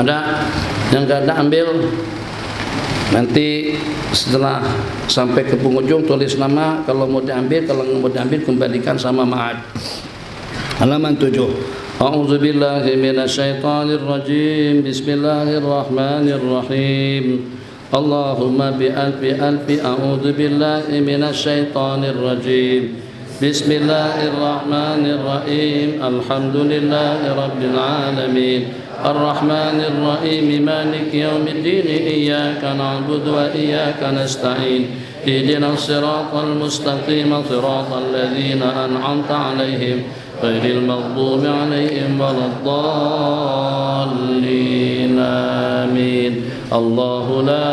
Ada yang nggak ada ambil. Nanti setelah sampai ke penghujung tulis nama. Kalau mau diambil, kalau nggak mau diambil kembalikan sama Ma'ad. Halaman 7. A'udzu billahi minasyaitonir rajim. Bismillahirrahmanirrahim. Allahumma bi alfi a'udzu billahi minasyaitonir rajim. Bismillahirrahmanirrahim. Alhamdulillahi rabbil alamin. Arrahmanir rahim. Maliki yaumiddin. Iyyaka na'budu wa iyyaka nasta'in. Ihdinas siratal mustaqim. Siratal ladzina an'amta 'alaihim غير المغضوب عليهم ولا الضالين آمين. الله لا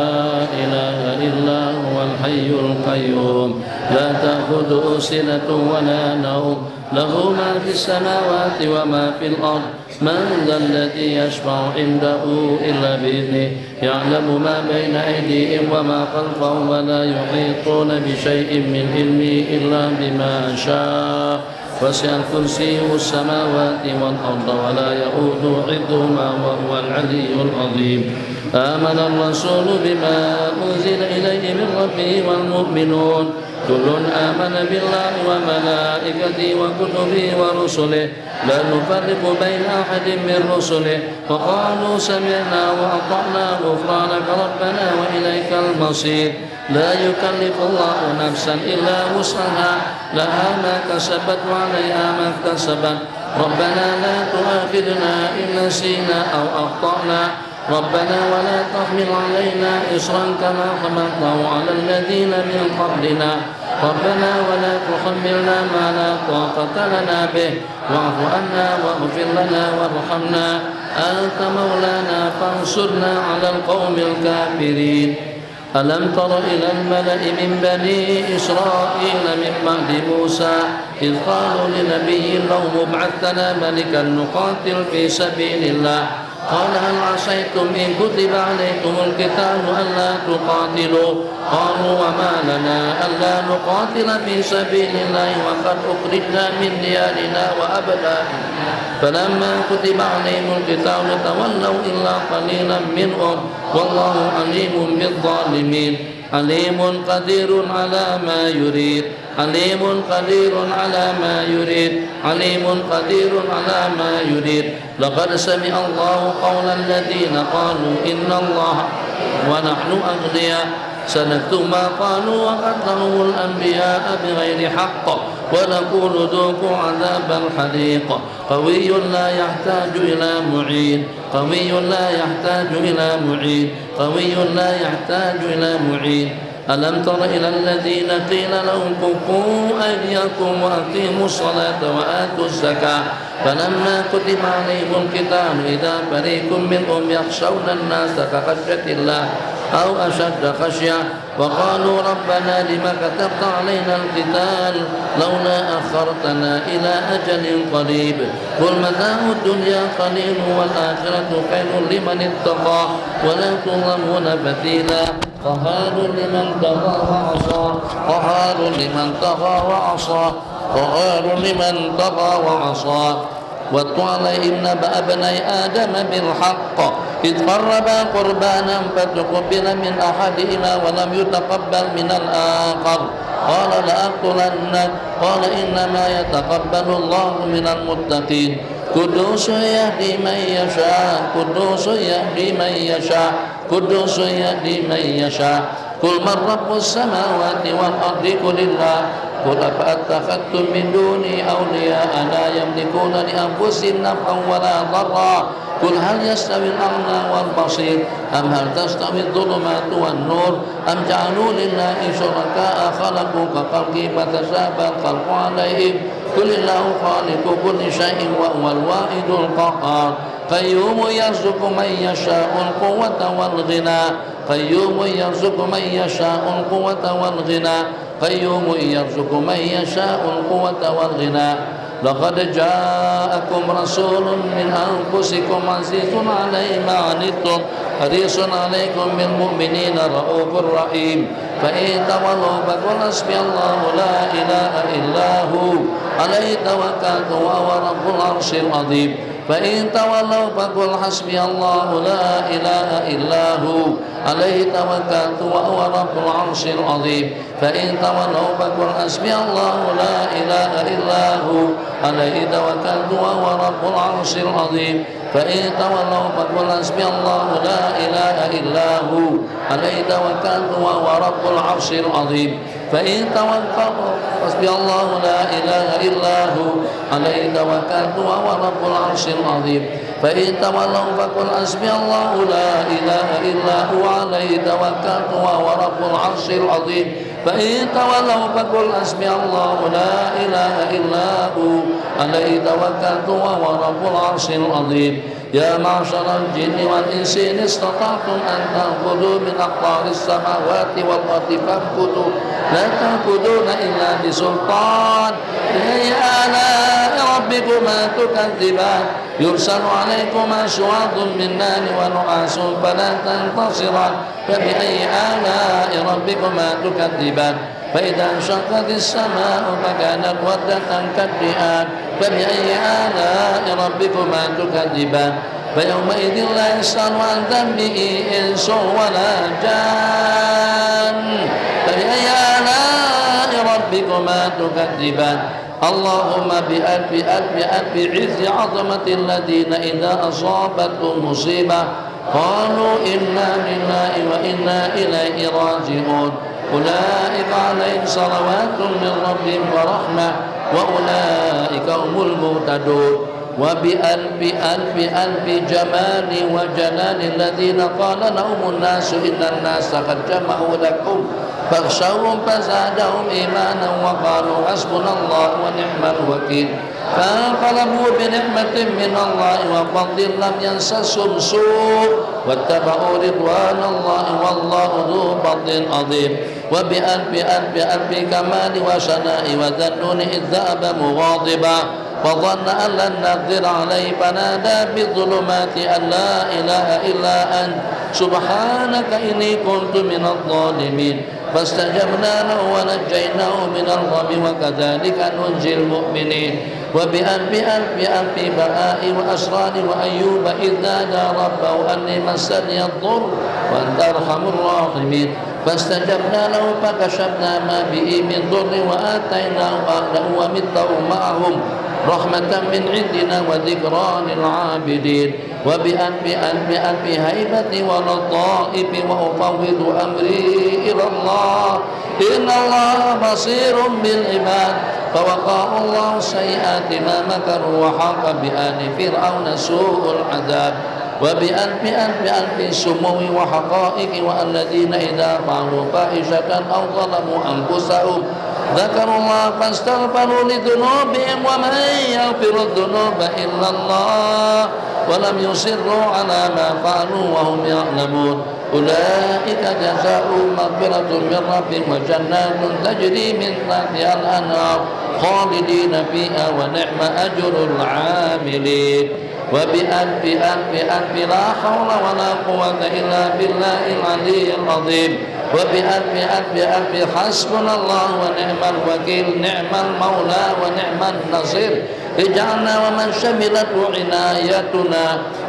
إله إلا هو الحي القيوم لا تأخذه سنة ولا نوم له ما في السماوات وما في الأرض من ذا الذي يشفع عنده إلا بإذنه يعلم ما بين أيديهم وما خلفهم ولا يحيطون بشيء من علمه إلا بما شاء وسع كرسيه السماوات والأرض ولا يؤوده حفظهما وهو العلي العظيم آمن الرسول بما أنزل إليه من ربه والمؤمنون كل آمن بالله وملائكته وكتبه ورسله لا نفرق بين أحد من رسله وقالوا سمعنا وأطعنا غفرانك ربنا وإليك المصير لا يكلف الله نفسا إلا وسعها لها ما كسبت وعليها ما اكتسبت ربنا لا تؤاخذنا إن نسينا أو أخطأنا ربنا ولا تحمل علينا إصرا كما حملته على الذين من قبلنا ربنا ولا تحملنا ما لا طاقة لنا به واعف عنا واغفر لنا وارحمنا أنت مولانا فانصرنا على القوم الكافرين ألم تر إلى الملأ من بني إسرائيل من بعد موسى إذ قالوا لنبي لهم ابعث لنا ملكا نقاتل في سبيل الله قال هل عصيتم إن كتب عليكم القتال ألا تقاتلوا قالوا وما لنا ألا نقاتل في سبيل الله وقد أخرجنا من ديارنا وأبنائنا فلما كتب عليهم القتال تولوا إلا قليلا منهم والله عليم بالظالمين عليم قدير على ما يريد عليم قدير على ما يريد عليم قدير على ما يريد لقد سمع الله قول الذين قالوا إن الله ونحن أغنياء سنكتب ما قالوا وقتلوا الأنبياء بغير حق ونقول ذوقوا عذاب الحريق قوي لا يحتاج إلى معين قوي لا يحتاج إلى معين قوي لا يحتاج إلى معين ألم تر إلى الذين قيل لهم كفوا أيديكم وأقيموا الصلاة وآتوا الزكاة فلما كتب عليهم القتال إذا فريق منهم يخشون الناس كخشية الله أو أشد خشية وقالوا ربنا لم كتبت علينا القتال لولا أخرتنا إلى أجل قريب قل متاع الدنيا قليل والآخرة خير لمن اتقى ولا تظلمون فتيلا قهار لمن طغى وعصى قهار لمن طغى وعصى قهار لمن طغى وعصى واتل عليهم نبأ ابني آدم بالحق إذ قربا قربانا فتقبل من أحدهما ولم يتقبل من الآخر قال لأقتلنك قال إنما يتقبل الله من المتقين قدوس يهدي من يشاء قدوس يهدي من يشاء قدوس يهدي من يشاء قل من رب السماوات والأرض قل الله قل أفأتخذتم من دوني أولياء لا يملكون لأنفسهم نفعا ولا ضرا قل هل يستوي الأعمى والبصير أم هل تستوي الظلمات والنور أم جعلوا لله شركاء خلقوا كخلقه فتشابه الخلق عليهم قل الله خالق كل شيء وهو الواحد القهار قيوم يرزق من يشاء القوة والغنى قيوم يرزق من يشاء القوة والغنى قيوم يرزق من يشاء القوة والغنى لقد جاءكم رسول من أنفسكم عزيز عليه ما عنتم حريص عليكم بالمؤمنين رؤوف رحيم فإن تولوا فقل حسبي الله لا إله إلا هو عليه توكلت وهو رب العرش العظيم فإن تولوا فقل حسبي الله لا إله إلا هو عليه توكلت وهو رب العرش العظيم فإن تولوا فقل حسبي الله لا إله إلا هو عليه توكلت وهو رب العرش العظيم فإن تولوا فقل حسبي الله لا إله إلا هو عليه توكلت وهو رب العرش العظيم فإن تولوا حسبي الله لا إله إلا هو عليه توكلت وهو رب العرش العظيم فإن تولوا فقل حسبي الله لا إله إلا هو عليه توكلت وهو رب العرش العظيم فإن تولوا فقل حسبي الله لا إله إلا هو عليه توكلت وهو رب العرش العظيم يا معشر الجن والإنس إن استطعتم أن تنفذوا من أقطار السماوات والأرض فانفذوا لا تنفذون إلا بسلطان فبأي آلاء ربكما تكذبان يرسل عليكما شواظ من نار ونحاس فلا تنتصران فبأي آلاء ربكما تكذبان فإذا انشقت السماء فكانت وردة كالدهان فبأي آلاء ربكما تكذبان فيومئذ لا يسأل عن ذنبه إنس ولا جان فبأي آلاء ربكما تكذبان اللهم بألف عز عظمة الذين إذا أصابتهم مصيبة قالوا إنا لله وإنا إليه راجعون أولئك عليهم صلوات من ربهم ورحمة وأولئك هم المهتدون وبألف جمال وجلال الذين قال لهم الناس إن الناس قد جمعوا لكم فاخشوهم فزادهم إيمانا وقالوا حسبنا الله ونعم الوكيل فانقلبوا بنعمة من الله وفضل لم يمسسهم سوء واتبعوا رضوان الله والله ذو فضل عظيم وبألف كمال وشناء وذنون إذ ذهب مغاضبا فظن أن لن نقدر عليه فنادى بالظلمات أن لا إله إلا أنت سبحانك إني كنت من الظالمين فاستجبنا له ونجيناه من الغم وكذلك ننجي المؤمنين وبألف بلاء وأسرار وأيوب إذ نادى ربه أني مسني الضر وأنت أرحم الراحمين فاستجبنا له فكشفنا ما به من ضر وآتيناه أهله ومثلهم معهم رحمة من عندنا وذكرى للعابدين وبألف هيبة ولطائف وأفوض أمري إلى الله إن الله بصير بالعباد فوقاه الله سيئات ما مكروا وحاق بآل فرعون سوء العذاب وبألف سمو وحقائق والذين إذا فعلوا فاحشة أو ظلموا أنفسهم ذكروا الله فاستغفروا لذنوبهم ومن يغفر الذنوب إلا الله ولم يصروا على ما فعلوا وهم يعلمون أولئك جزاؤهم مغفرة من ربهم وجنات تجري من تحتها الأنهار خالدين فيها ونعم أجر العاملين وبألف لا حول ولا قوة إلا بالله العلي العظيم وبألف حسبنا الله ونعم الوكيل نعم المولى ونعم النصير اجعلنا ومن شملته عنايتنا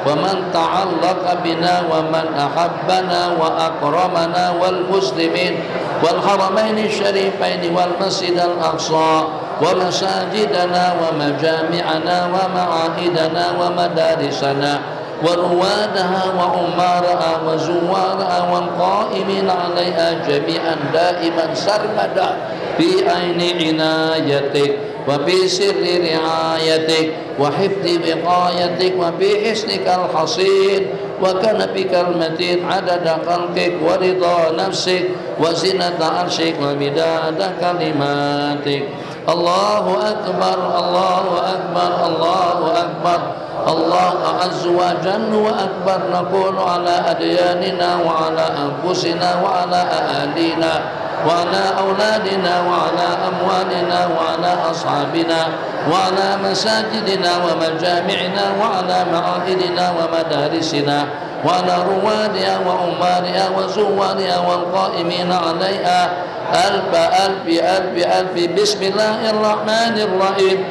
ومن تعلق بنا ومن أحبنا وأكرمنا والمسلمين والحرمين الشريفين والمسجد الأقصى ومساجدنا ومجامعنا ومعاهدنا ومدارسنا وروادها وعمارها وزوارها والقائمين عليها جميعا دائما سرمدا في عين عنايتك وفي سر رعايتك وحفظ وقايتك وفي حسنك الحصين وكنفك المتين عدد خلقك ورضا نفسك وزنة عرشك ومداد كلماتك الله أكبر الله أكبر الله أكبر الله عز وجل وأكبر نقول على أدياننا وعلى أنفسنا وعلى أهالينا وعلى أولادنا وعلى أموالنا وعلى أصحابنا وعلى مساجدنا ومجامعنا وعلى معاهدنا ومدارسنا وعلى روادها وعمارها وزوارها والقائمين عليها ألف بسم الله الرحمن الرحيم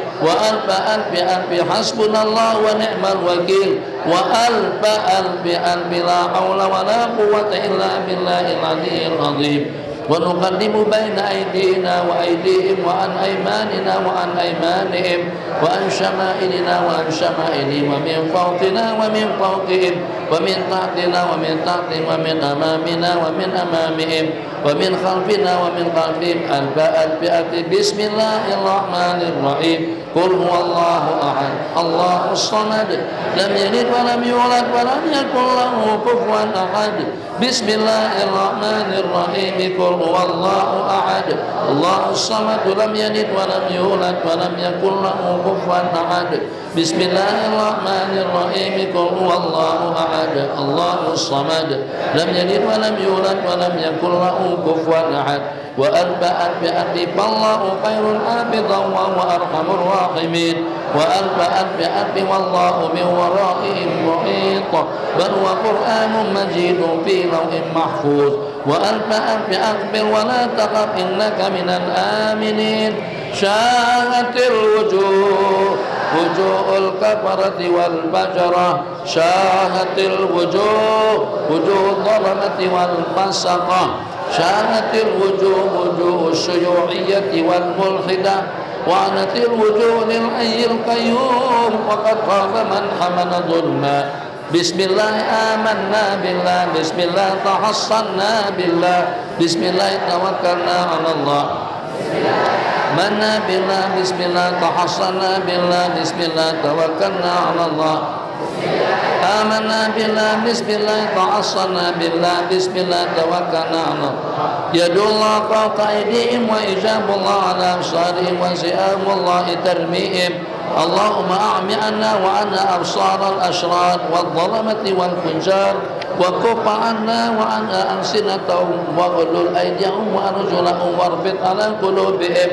ألف حسبنا الله ونعم الوكيل ألف لا حول ولا قوة إلا بالله العلي العظيم ونقدم بين أيدينا وأيديهم وعن أيماننا وعن أيمانهم وعن شمائلنا وعن شمائلهم ومن فوقنا ومن فوقهم ومن تحتنا ومن تحتهم ومن أمامنا ومن أمامهم ومن خلفنا ومن خلفهم ألف بسم الله الرحمن الرحيم قل هو الله أحد الله الصمد لم يلد ولم يولد ولم يكن له كفوا أحد بسم الله الرحمن الرحيم قل هو الله أحد الله الصمد لم يلد ولم يولد ولم يكن له كفوا أحد بسم الله الرحمن الرحيم قل هو الله أحد الله الصمد لم يلد ولم يولد ولم يكن له كفوا أحد وأربعت بأبي فالله خير حافظا وهو أرحم الراحمين وأربعت بأبي والله من ورائهم محيط بل هو قرآن مجيد في لوح محفوظ وأربعت بأقبل ولا تخف إنك من الآمنين شاهت الوجوه وجوه الكفرة والفجرة شاهت الوجوه وجوه الظلمة والفسقة شاهت الوجوه وجوه الشيوعية والملحدة وعنت الوجوه للحي القيوم وقد خاب من حمل ظلما بسم الله آمنا بالله بسم الله تحصنا بالله بسم الله توكلنا على الله آمنا بالله بسم الله تحصنا بالله بسم الله توكلنا على الله آمنا بالله بسم الله تعصنا بالله بسم الله توكلنا على الله يد الله فوق أيديهم وإجاب الله على أبصارهم وسئام الله ترميهم اللهم أعمي عنا وعنا أبصار الأشرار والظلمة والفجار وكف عنا وعنا ألسنتهم واغلل أيديهم وأرجلهم واربط على قلوبهم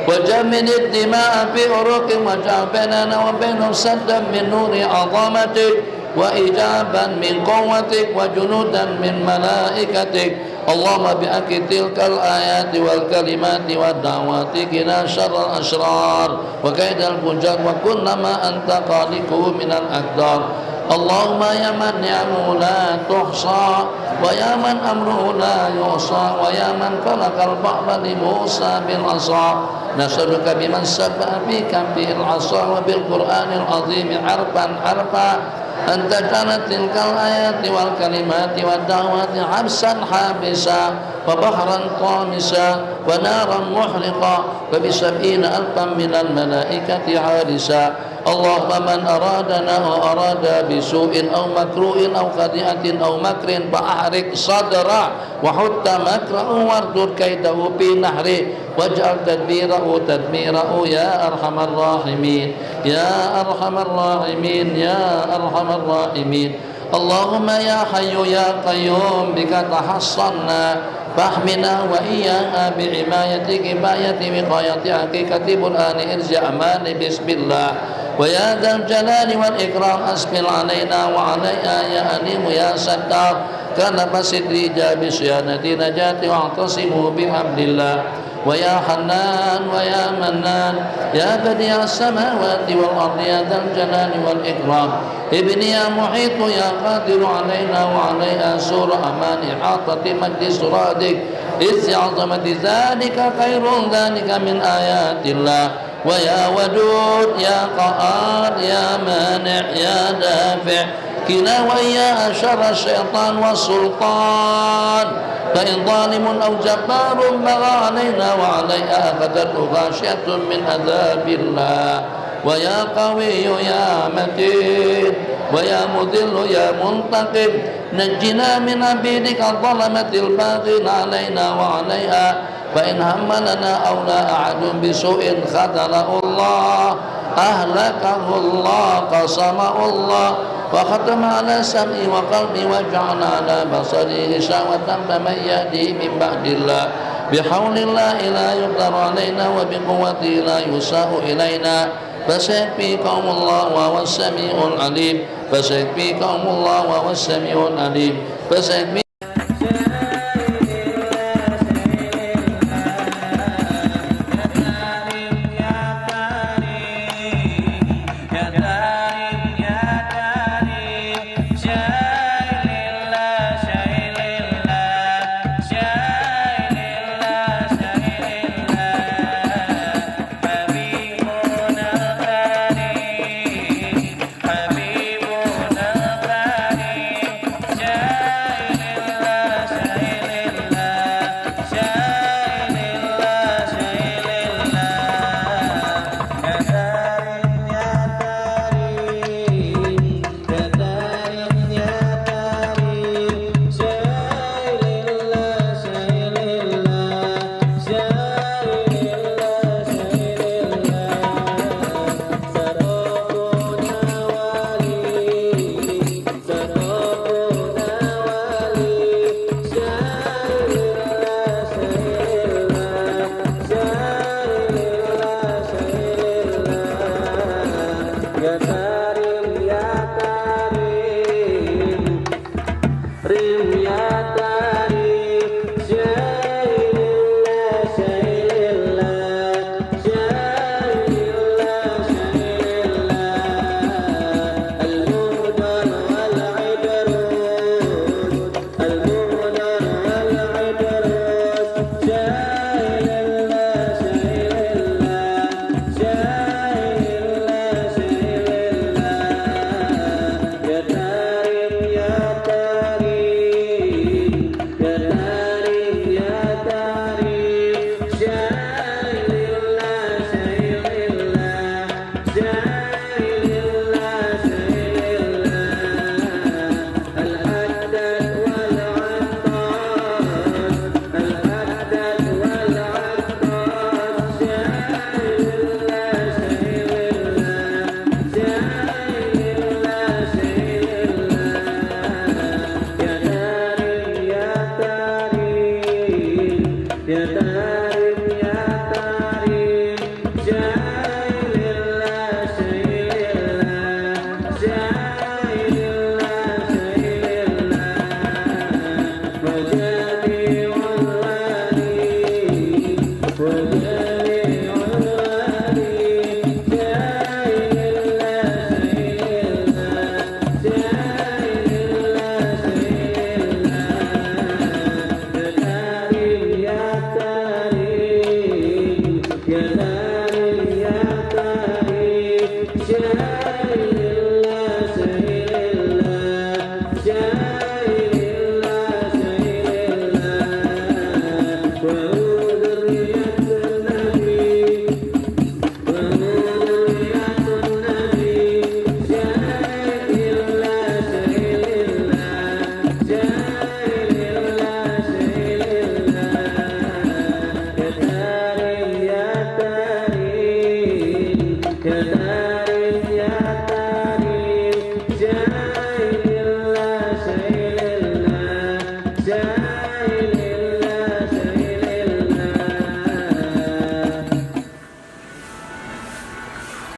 وجمد الدماء في عروقهم واجعل بيننا وبينهم سدا من نور عظمتك وإجابا من قوتك وجنودا من ملائكتك اللهم بحق تلك الآيات والكلمات والدعوات قنا شر الأشرار وكيد الفجار وكل ما أنت خالقه من الأقدار اللهم يا من نعمه لا تحصى ويا من أمره لا يحصى ويا من خلق البحر لموسى بالعصا نسألك بمن سبح في كفه العصا وبالقرآن العظيم حرفا حرفا أن تجعل تلك الآيات والكلمات والدعوات حبسا حابسا وبحرا طامسا ونارا محرقا وب70,000 من الملائكة حارسا اللهم من أرادنا وأراد بسوء أو مكروه أو خديعة أو مكر فأحرق صدره وحط مكره واردد كيده في نحره واجعل تدبيره تدميره يا أرحم الراحمين يا أرحم الراحمين يا أرحم الراحمين اللهم يا حي يا قيوم بك تحصنا فاحمنا وإياها بعمايتك كفاية وقاية حقيقة برهان ارجع أمان بسم الله ويا ذا الجلال والإكرام أسبل علينا وعليها يا أليم يا ستار كان بستر إجاب صيانة نجاة واعتصموا بحبل الله ويا حنان ويا منان يا بديع السماوات والأرض يا ذا الجلال والإكرام ابني يا محيط يا قادر علينا وعليها سور أمان إحاطة مجد سرادك إذ عظمة ذلك خير ذلك من آيات الله ويا ودود يا قهار يا مانع يا دافع كنا وإياها شر الشيطان والسلطان فإن ظالم أو جبار بغى علينا وعليها أخذته غاشية من عذاب الله ويا قوي يا متين ويا مذل يا منتقم نجنا من عبيدك الظلمة الباغين علينا وعليها فإن هم لنا أو لا أحد بسوء خذله الله أهلكه الله قصمه الله وختم على سمعي وقلبي وجعل على بصري غشاوة فمن يهدي من بعد الله بحول الله لا يقدر علينا وبقوته لا يساء إلينا فسيكفيكم الله وهو السميع العليم فسيكفيكم الله وهو السميع العليم فسيكفيكم Rim ya